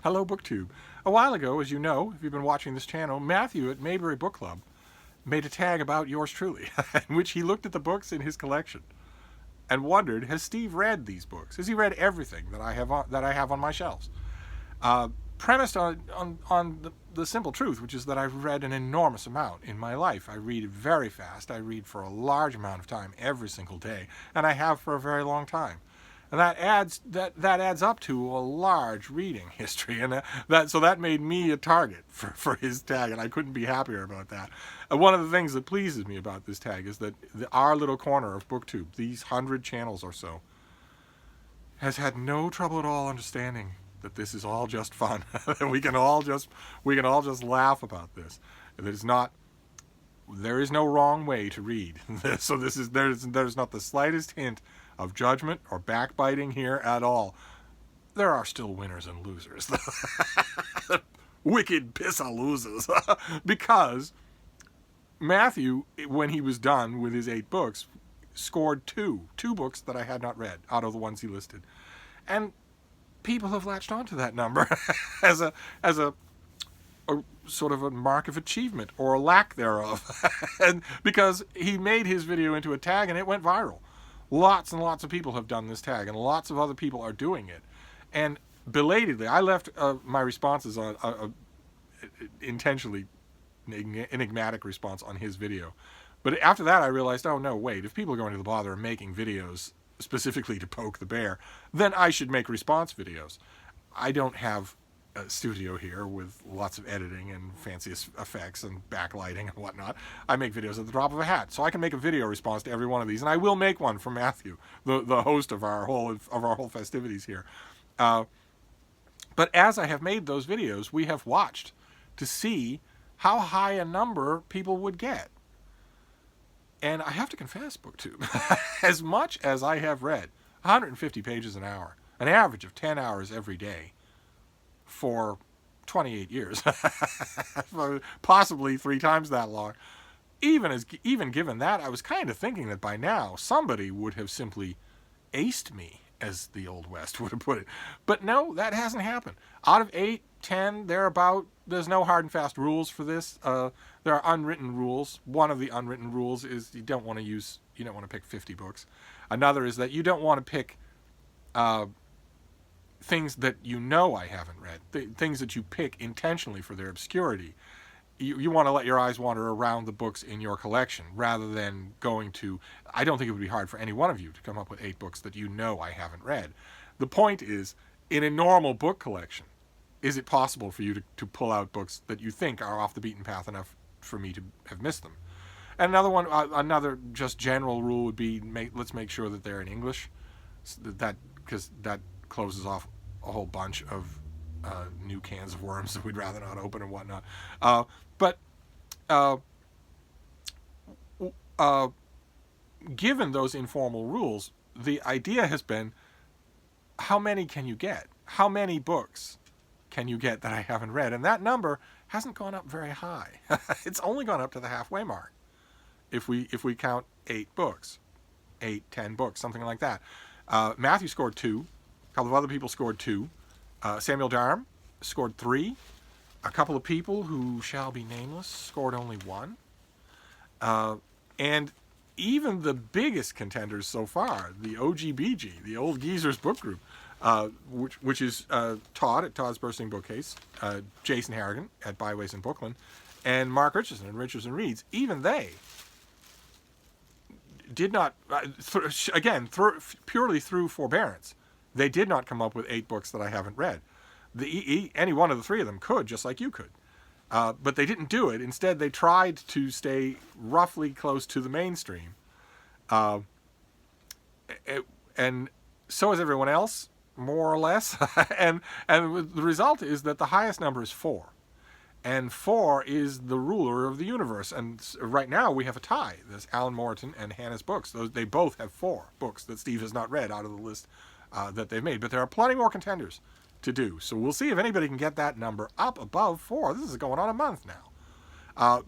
Hello, BookTube. A while ago, as you know, if you've been watching this channel, Matthew at Mayberry Book Club made a tag about yours truly, in which he looked at the books in his collection and wondered, has Steve read these books? Has he read everything that I have on my shelves? Premised on the simple truth, which is that I've read an enormous amount in my life. I read very fast. I read for a large amount of time every single day, and I have for a very long time. And that adds up to a large reading history, and so that made me a target for his tag, and I couldn't be happier about that. One of the things that pleases me about this tag is that our little corner of BookTube, these 100 channels or so, has had no trouble at all understanding that this is all just fun. That we can all just laugh about this. There is no wrong way to read. So there's not the slightest hint of judgment or backbiting here at all. There are still winners and losers. Wicked pissa losers. Because Matthew, when he was done with his 8 books, scored two books that I had not read out of the ones he listed. And people have latched onto that number as a sort of a mark of achievement or a lack thereof. And because he made his video into a tag and it went viral. Lots and lots of people have done this tag, and lots of other people are doing it. And belatedly, I left my responses on intentionally enigmatic response on his video. But after that, I realized, oh no, wait, if people are going to the bother of making videos specifically to poke the bear, then I should make response videos. I don't have a studio here with lots of editing and fancy effects and backlighting and whatnot. I make videos at the drop of a hat, so I can make a video response to every one of these, and I will make one for Matthew, the host of our whole festivities here. But as I have made those videos, we have watched to see how high a number people would get. And I have to confess, BookTube, as much as I have read 150 pages an hour, an average of 10 hours every day, for 28 years, possibly 3 times that long. Even given that, I was kind of thinking that by now somebody would have simply aced me, as the Old West would have put it. But no, that hasn't happened. Out of 8, 10, there's no hard and fast rules for this. There are unwritten rules. One of the unwritten rules is you don't want to pick 50 books. Another is that you don't want to pick things that you know I haven't read, things that you pick intentionally for their obscurity. You want to let your eyes wander around the books in your collection rather than going to... I don't think it would be hard for any one of you to come up with 8 books that you know I haven't read. The point is, in a normal book collection, is it possible for you to pull out books that you think are off the beaten path enough for me to have missed them? And another just general rule would be, let's make sure that they're in English, because that closes off a whole bunch of new cans of worms that we'd rather not open and whatnot. But given those informal rules, the idea has been, how many can you get? How many books can you get that I haven't read? And that number hasn't gone up very high. It's only gone up to the halfway mark. If we count 8 books, 8, 10 books, something like that. Matthew scored 2. A couple of other people scored 2. Samuel Durham scored 3. A couple of people who shall be nameless scored only 1. And even the biggest contenders so far, the OGBG, the Old Geezers Book Group, which is Todd at Todd's Bursting Bookcase, Jason Harrigan at Byways in Brooklyn, and Mark Richardson at Richardson Reads, even they did not, purely through forbearance, they did not come up with 8 books that I haven't read. Any one of the 3 of them could, just like you could. But they didn't do it. Instead, they tried to stay roughly close to the mainstream. And so is everyone else, more or less. and the result is that the highest number is 4. And 4 is the ruler of the universe. And right now we have a tie. There's Alan Moreton and Hannah's books. They both have 4 books that Steve has not read out of the list that they've made. But there are plenty more contenders to do. So we'll see if anybody can get that number up above 4. This is going on a month now.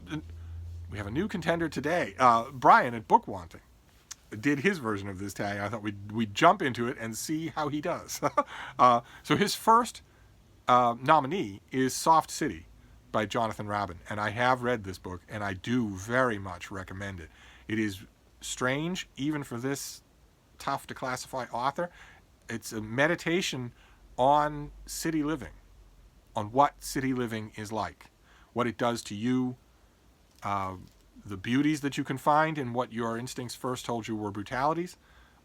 We have a new contender today. Brian at Bookwanting did his version of this tag. I thought we'd jump into it and see how he does. So his first nominee is Soft City by Jonathan Raban. And I have read this book, and I do very much recommend it. It is strange, even for this tough to classify author. It's a meditation on city living, on what city living is like, what it does to you, the beauties that you can find in what your instincts first told you were brutalities,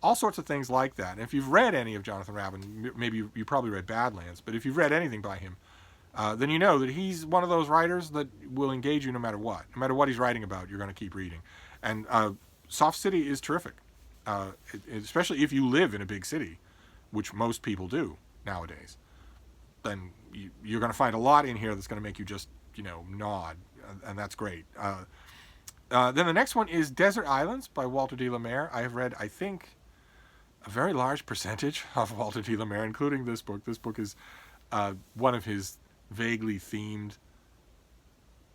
all sorts of things like that. And if you've read any of Jonathan Raban, maybe you probably read Badlands, but if you've read anything by him, then you know that he's one of those writers that will engage you no matter what. No matter what he's writing about, you're going to keep reading. And Soft City is terrific, especially if you live in a big city, which most people do nowadays. Then you're going to find a lot in here that's going to make you just, nod, and that's great. Then the next one is Desert Islands by Walter de la Mare. I have read, I think, a very large percentage of Walter de la Mare, including this book. This book is one of his vaguely themed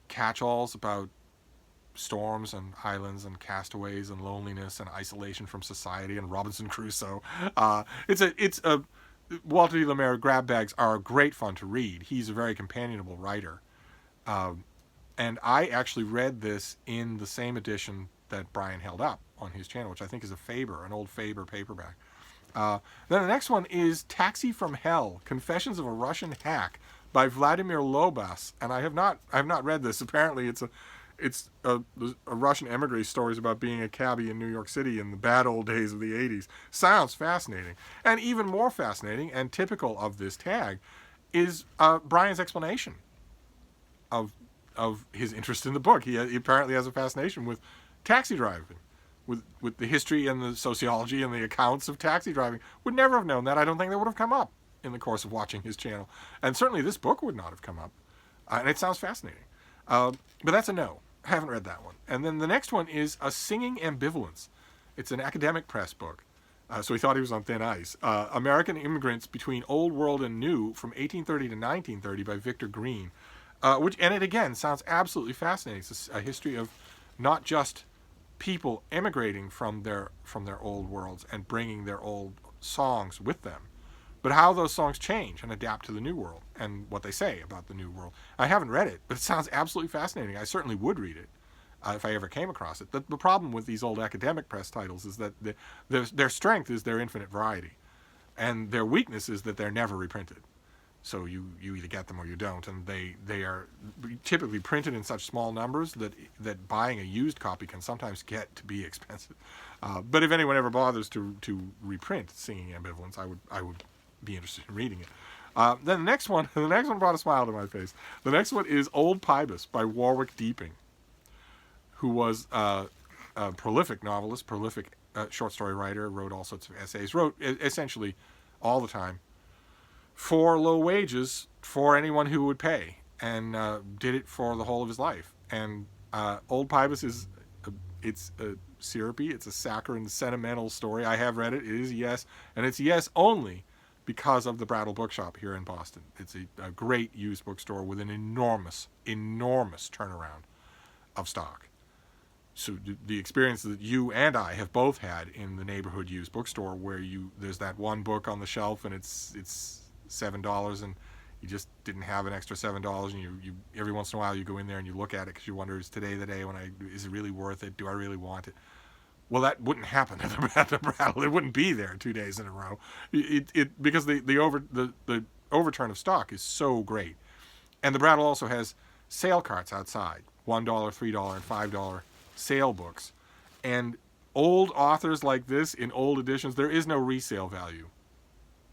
catch-alls about storms and islands and castaways and loneliness and isolation from society and Robinson Crusoe. Walter de la Mare grab bags are great fun to read. He's a very companionable writer. And I actually read this in the same edition that Brian held up on his channel, which I think is a Faber, an old Faber paperback. Then the next one is Taxi from Hell, Confessions of a Russian Hack by Vladimir Lobas. And I have not read this. Apparently it's a Russian emigre stories about being a cabbie in New York City in the bad old days of the 80s. Sounds fascinating. And even more fascinating and typical of this tag is Brian's explanation of his interest in the book. He apparently has a fascination with taxi driving, with the history and the sociology and the accounts of taxi driving. Would never have known that. I don't think that would have come up in the course of watching his channel. And certainly this book would not have come up. And it sounds fascinating. But that's a no. I haven't read that one. And then the next one is A Singing Ambivalence. It's an academic press book. So he thought he was on thin ice. American Immigrants Between Old World and New from 1830 to 1930 by Victor Greene. And it again sounds absolutely fascinating. It's a history of not just people emigrating from their old worlds and bringing their old songs with them, but how those songs change and adapt to the new world and what they say about the new world. I haven't read it, but it sounds absolutely fascinating. I certainly would read it if I ever came across it. The problem with these old academic press titles is that their strength is their infinite variety, and their weakness is that they're never reprinted. So you either get them or you don't, and they are typically printed in such small numbers that buying a used copy can sometimes get to be expensive. But if anyone ever bothers to reprint Singing Ambivalence, I would be interested in reading it. Then the next one brought a smile to my face. The next one is Old Pybus by Warwick Deeping, who was a prolific novelist, prolific short story writer, wrote all sorts of essays, wrote essentially all the time for low wages for anyone who would pay, and did it for the whole of his life. And Old Pybus it's a syrupy, it's a saccharine, sentimental story. I have read it. It is yes, and it's yes only because of the Brattle Bookshop here in Boston. It's a great used bookstore with an enormous turnaround of stock. So the experience that you and I have both had in the neighborhood used bookstore, where there's that one book on the shelf and it's $7 and you just didn't have an extra $7, and you every once in a while you go in there and you look at it because you wonder, is today the day is it really worth it? Do I really want it? Well, that wouldn't happen at the Brattle. It wouldn't be there 2 days in a row. Because the overturn of stock is so great. And the Brattle also has sale carts outside, $1, $3, and $5 sale books. And old authors like this in old editions, there is no resale value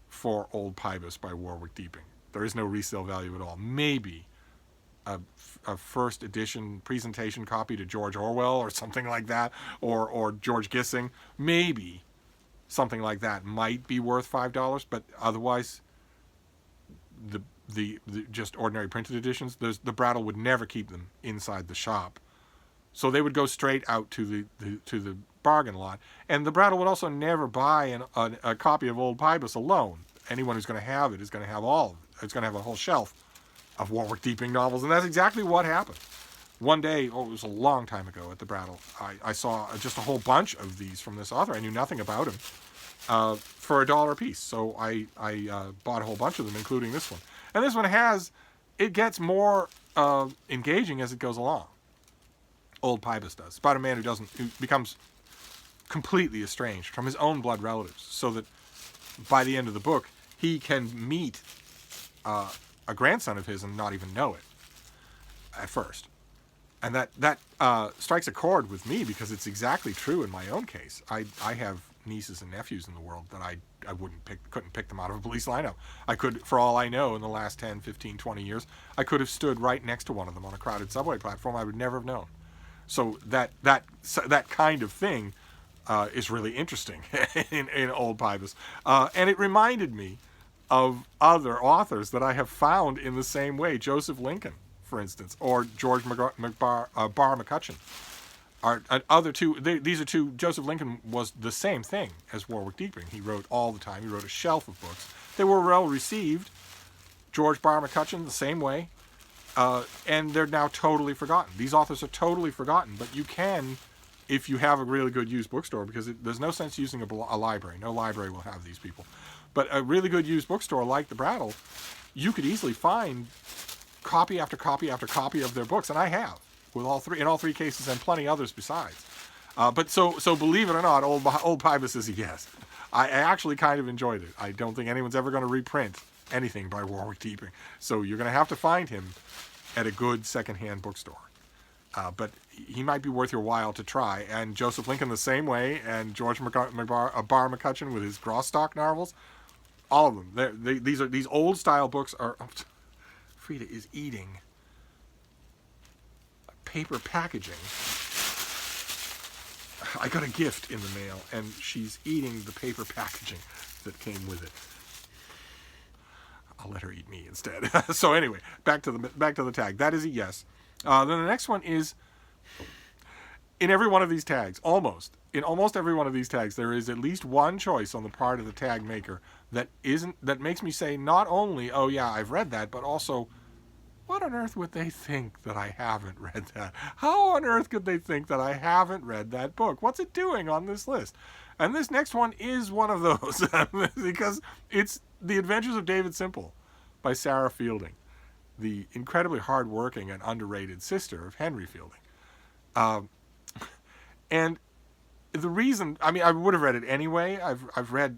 for Old Pybus by Warwick Deeping. There is no resale value at all. Maybe a first edition presentation copy to George Orwell or something like that, or George Gissing. Maybe something like that might be worth $5, but otherwise the just ordinary printed editions, the Brattle would never keep them inside the shop. So they would go straight out to the bargain lot. And the Brattle would also never buy a copy of Old Pybus alone. Anyone who's going to have it is going to have all of it. It's going to have a whole shelf of Warwick Deeping novels, and that's exactly what happened. One day, it was a long time ago at the Brattle, I saw just a whole bunch of these from this author. I knew nothing about him, for $1 a piece. So I bought a whole bunch of them, including this one. And this one it gets more engaging as it goes along. Old Pybus does. It's about a man who becomes completely estranged from his own blood relatives, so that by the end of the book, he can meet a grandson of his and not even know it at first. And that strikes a chord with me because it's exactly true in my own case. I have nieces and nephews in the world that I couldn't pick them out of a police lineup. I could, for all I know, in the last 10, 15, 20 years, I could have stood right next to one of them on a crowded subway platform. I would never have known. So that kind of thing is really interesting in old Pybus. And it reminded me of other authors that I have found in the same way. Joseph Lincoln, for instance, or George Bar McCutcheon. Other two, these are two. Joseph Lincoln was the same thing as Warwick Deeping. He wrote all the time. He wrote a shelf of books. They were well received. George Bar McCutcheon, the same way. And they're now totally forgotten. These authors are totally forgotten, but you can, if you have a really good used bookstore, because there's no sense using a library. No library will have these people. But a really good used bookstore like the Brattle, you could easily find copy after copy after copy of their books, and I have, with in all three cases, and plenty others besides. But so believe it or not, old Pybus is a yes. I actually kind of enjoyed it. I don't think anyone's ever going to reprint anything by Warwick Deeping, so you're going to have to find him at a good secondhand bookstore. But he might be worth your while to try. And Joseph Lincoln the same way, and George Bar McCutcheon with his Grosstock novels, all of them. These old style books are. Frida is eating paper packaging. I got a gift in the mail, and she's eating the paper packaging that came with it. I'll let her eat me instead. So anyway, back to the tag. That is a yes. Then the next one is, in every one of these tags, in almost every one of these tags, there is at least one choice on the part of the tag maker that makes me say not only, oh yeah, I've read that, but also, what on earth would they think that I haven't read that? How on earth could they think that I haven't read that book? What's it doing on this list? And this next one is one of those, because it's The Adventures of David Simple by Sarah Fielding, the incredibly hardworking and underrated sister of Henry Fielding. And the reason, I would have read it anyway. I've read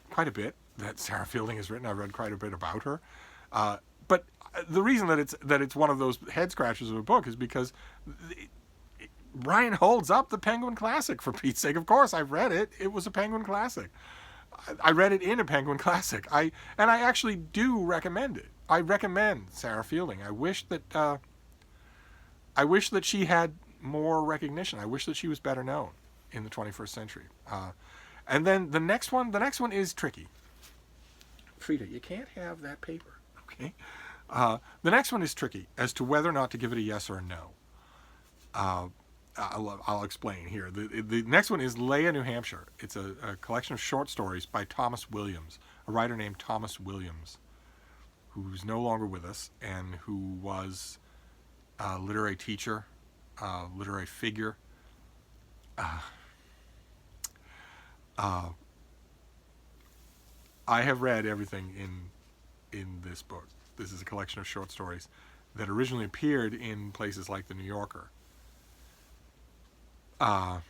quite a bit that Sarah Fielding has written. I've read quite a bit about her. But the reason that it's one of those head scratchers of a book is because Brian holds up the Penguin Classic, for Pete's sake. Of course, I've read it. It was a Penguin Classic. I read it in a Penguin Classic. I actually do recommend it. I recommend Sarah Fielding. I wish that she had more recognition. I wish that she was better known in the 21st century. And then the next one is tricky. Frida, you can't have that paper. Okay. The next one is tricky as to whether or not to give it a yes or a no. I'll explain here. The next one is Leah, New Hampshire. It's a collection of short stories by Thomas Williams, a writer named Thomas Williams, who's no longer with us and who was a literary teacher, literary figure. I have read everything in this book. This is a collection of short stories that originally appeared in places like the New Yorker. And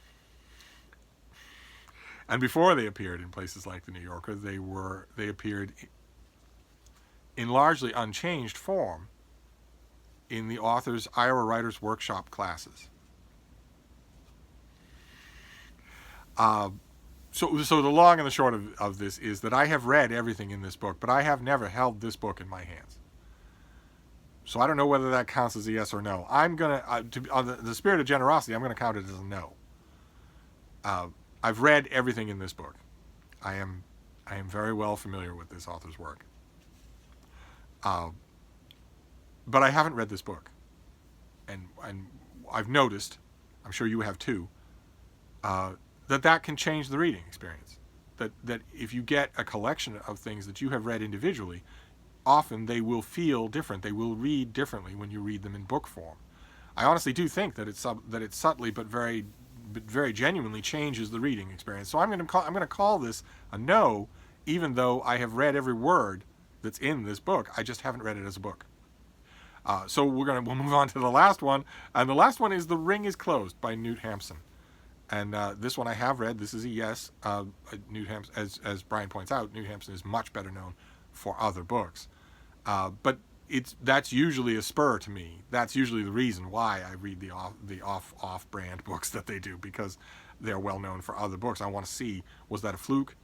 before they appeared in places like the New Yorker, they appeared in largely unchanged form in the author's Iowa Writers Workshop classes. So the long and the short of this is that I have read everything in this book, but I have never held this book in my hands. So I don't know whether that counts as a yes or no. I'm gonna, on the spirit of generosity, I'm gonna count it as a no. I've read everything in this book. I am very well familiar with this author's work. But I haven't read this book, and I've noticed, I'm sure you have too, that can change the reading experience. That if you get a collection of things that you have read individually, often they will feel different. They will read differently when you read them in book form. I honestly do think that it subtly but very genuinely changes the reading experience. So I'm going to call this a no, even though I have read every word that's in this book. I just haven't read it as a book. So we'll move on to the last one, and the last one is The Ring is Closed by Knut Hamsun. And this one I have read. This is a yes. Knut Hamsun, as Brian points out, Knut Hamsun is much better known for other books. But that's usually a spur to me. That's usually the reason why I read the off-brand books that they do, because they're well known for other books. I want to see, was that a fluke,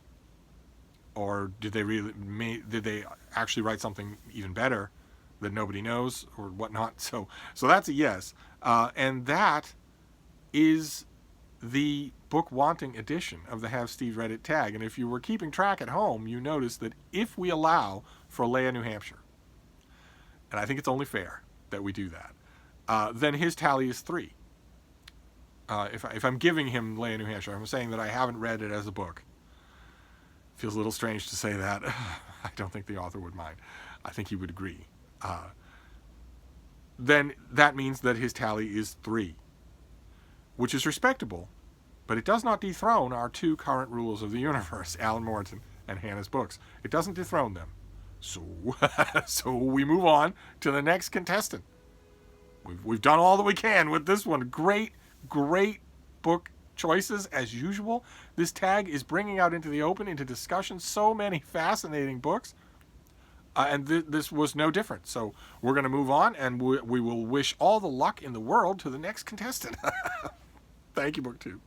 or did they actually write something even better that nobody knows or whatnot? So that's a yes. And that is the Bookwanting edition of the Have Steve Read It tag. And if you were keeping track at home, you notice that if we allow for Leah, New Hampshire, and I think it's only fair that we do that, then his tally is 3. If I'm giving him Leah, New Hampshire, I'm saying that I haven't read it as a book. Feels a little strange to say that. I don't think the author would mind. I think he would agree. Then that means that his tally is 3, which is respectable, but it does not dethrone our 2 current rules of the universe, Alan Moreton and Hannah's books. It doesn't dethrone them. So we move on to the next contestant. We've done all that we can with this one. Great book choices as usual. This tag is bringing out into the open, into discussion, so many fascinating books. And this was no different. So we're going to move on, and we will wish all the luck in the world to the next contestant. Thank you, BookTube.